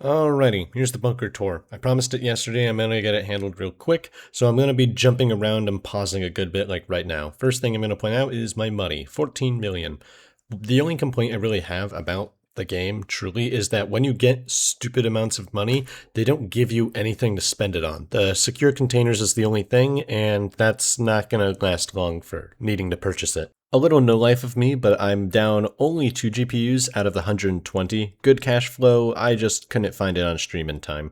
Alrighty, here's the bunker tour. I promised it yesterday, I'm gonna get it handled real quick, so I'm gonna be jumping around and pausing a good bit like right now. First thing I'm gonna point out is my money, 14 million. The only complaint I really have about the game, truly, is that when you get stupid amounts of money, they don't give you anything to spend it on. The secure containers is the only thing, and that's not gonna last long for needing to purchase it. A little no life of me, but I'm down only 2 GPUs out of the 120. Good cash flow, I just couldn't find it on stream in time.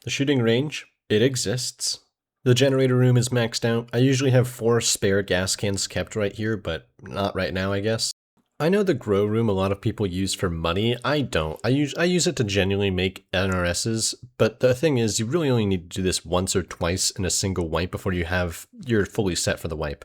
The shooting range, it exists. The generator room is maxed out. I usually have 4 spare gas cans kept right here, but not right now, I guess. I know the grow room a lot of people use for money. I don't. I use it to genuinely make NRSs, but the thing is, you really only need to do this once or twice in a single wipe before you're fully set for the wipe.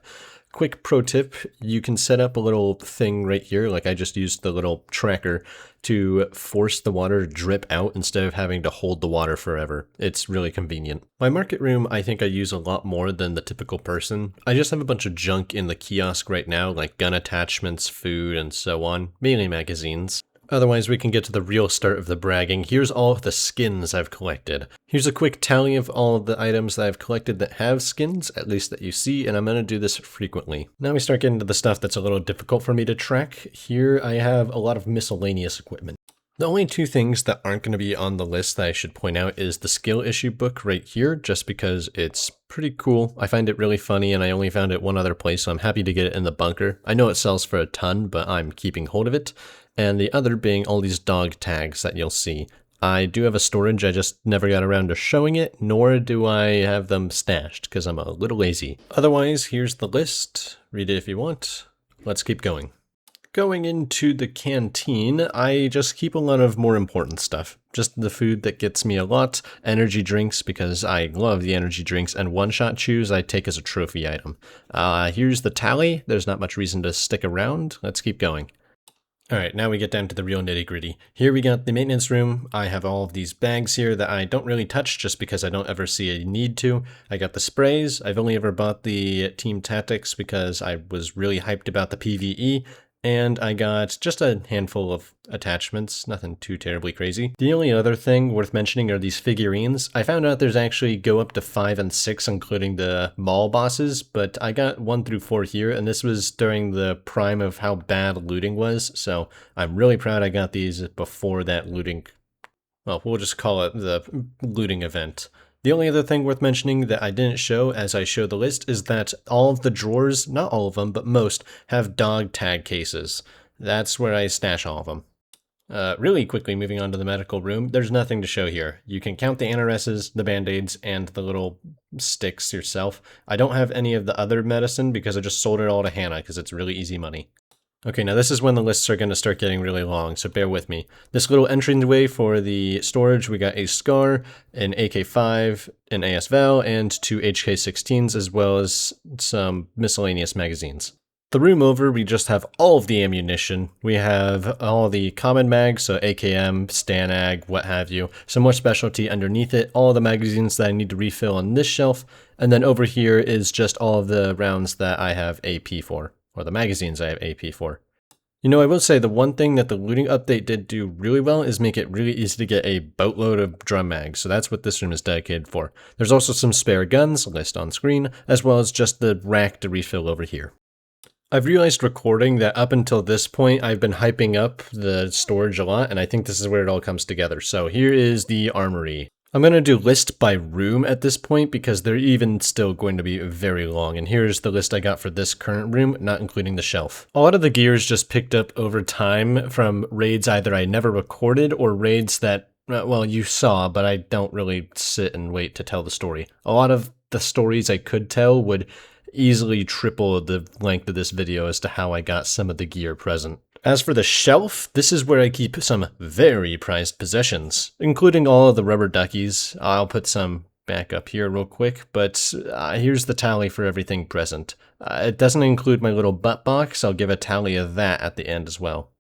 Quick pro tip, you can set up a little thing right here, like I just used the little tracker to force the water to drip out instead of having to hold the water forever. It's really convenient. My market room, I think I use a lot more than the typical person. I just have a bunch of junk in the kiosk right now, like gun attachments, food, and so on, mainly magazines. Otherwise, we can get to the real start of the bragging. Here's all of the skins I've collected. Here's a quick tally of all of the items that I've collected that have skins, at least that you see, and I'm going to do this frequently. Now we start getting to the stuff that's a little difficult for me to track. Here I have a lot of miscellaneous equipment. The only 2 things that aren't going to be on the list that I should point out is the skill issue book right here, just because it's pretty cool. I find it really funny, and I only found it one other place, so I'm happy to get it in the bunker. I know it sells for a ton, but I'm keeping hold of it. And the other being all these dog tags that you'll see. I do have a storage, I just never got around to showing it, nor do I have them stashed, because I'm a little lazy. Otherwise, here's the list. Read it if you want. Let's keep going. Going into the canteen, I just keep a lot of more important stuff. Just the food that gets me a lot, energy drinks because I love the energy drinks, and one-shot chews I take as a trophy item. Here's the tally. There's not much reason to stick around. Let's keep going. Alright, now we get down to the real nitty gritty. Here we got the maintenance room. I have all of these bags here that I don't really touch just because I don't ever see a need to. I got the sprays. I've only ever bought the Team Tactics because I was really hyped about the PvE. And I got just a handful of attachments, nothing too terribly crazy. The only other thing worth mentioning are these figurines. I found out there's actually go up to 5 and 6, including the maul bosses, but I got 1 through 4 here, and this was during the prime of how bad looting was, so I'm really proud I got these before that looting, well, we'll just call it the looting event. The only other thing worth mentioning that I didn't show as I showed the list is that all of the drawers, not all of them, but most, have dog tag cases. That's where I stash all of them. Really quickly moving on to the medical room, there's nothing to show here. You can count the NRSs, the band-aids, and the little sticks yourself. I don't have any of the other medicine because I just sold it all to Hannah because it's really easy money. Okay, now this is when the lists are going to start getting really long, so bear with me. This little entryway for the storage, we got a SCAR, an AK-5, an AS-VAL, and 2 HK-16s, as well as some miscellaneous magazines. The room over, we just have all of the ammunition. We have all the common mags, so AKM, STANAG, what have you. Some more specialty underneath it, all the magazines that I need to refill on this shelf, and then over here is just all of the rounds that I have AP for. Or the magazines I have AP for. You know, I will say the one thing that the looting update did do really well is make it really easy to get a boatload of drum mags, so that's what this room is dedicated for. There's also some spare guns, list on screen, as well as just the rack to refill over here. I've realized recording that up until this point I've been hyping up the storage a lot, and I think this is where it all comes together. So here is the armory. I'm going to do list by room at this point because they're even still going to be very long, and here's the list I got for this current room, not including the shelf. A lot of the gear is just picked up over time from raids either I never recorded or raids that, well, you saw, but I don't really sit and wait to tell the story. A lot of the stories I could tell would easily triple the length of this video as to how I got some of the gear present. As for the shelf, this is where I keep some very prized possessions, including all of the rubber duckies. I'll put some back up here real quick, but here's the tally for everything present. It doesn't include my little butt box. I'll give a tally of that at the end as well.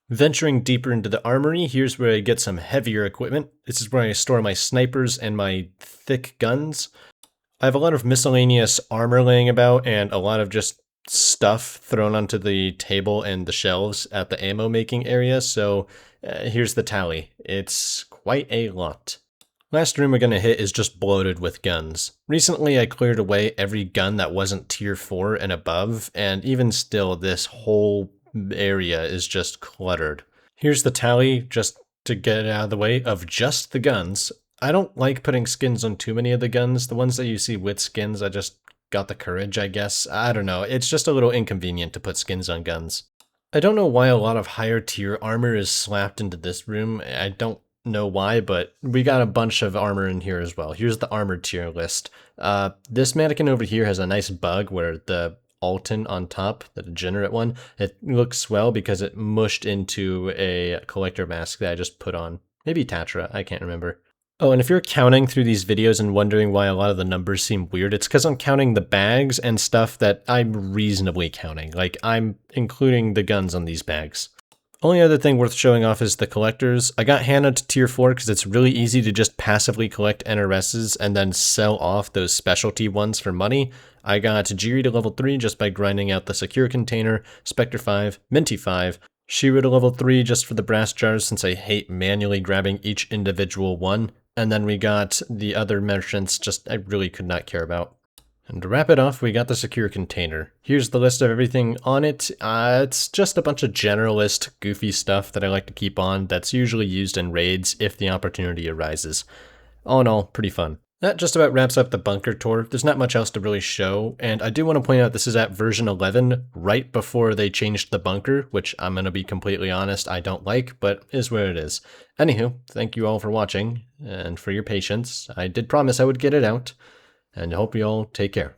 Venturing deeper into the armory, here's where I get some heavier equipment. This is where I store my snipers and my thick guns. I have a lot of miscellaneous armor laying about and a lot of just stuff thrown onto the table and the shelves at the ammo making area, so here's the tally. It's quite a lot. Last room we're going to hit is just bloated with guns. Recently I cleared away every gun that wasn't tier 4 and above, and even still this whole area is just cluttered. Here's the tally, just to get it out of the way, of just the guns. I don't like putting skins on too many of the guns. The ones that you see with skins, I just got the courage, I guess. I don't know, it's just a little inconvenient to put skins on guns. I don't know why a lot of higher tier armor is slapped into this room. I don't know why, but we got a bunch of armor in here as well. Here's the armor tier list. This mannequin over here has a nice bug where the Alton on top, the degenerate one, it looks swell because it mushed into a collector mask that I just put on. Maybe Tatra, I can't remember. Oh, and if you're counting through these videos and wondering why a lot of the numbers seem weird, it's because I'm counting the bags and stuff that I'm reasonably counting. Like, I'm including the guns on these bags. Only other thing worth showing off is the collectors. I got Hannah to tier 4 because it's really easy to just passively collect NRSs and then sell off those specialty ones for money. I got Jiri to level 3 just by grinding out the secure container, Spectre 5, Minty 5, Shira to level 3 just for the brass jars since I hate manually grabbing each individual one, and then we got the other merchants just I really could not care about. And to wrap it off, we got the secure container. Here's the list of everything on it. It's just a bunch of generalist, goofy stuff that I like to keep on that's usually used in raids if the opportunity arises. All in all, pretty fun. That just about wraps up the bunker tour. There's not much else to really show, and I do want to point out this is at version 11, right before they changed the bunker, which I'm going to be completely honest, I don't like, but is what it is. Anywho, thank you all for watching, and for your patience. I did promise I would get it out, and I hope you all take care.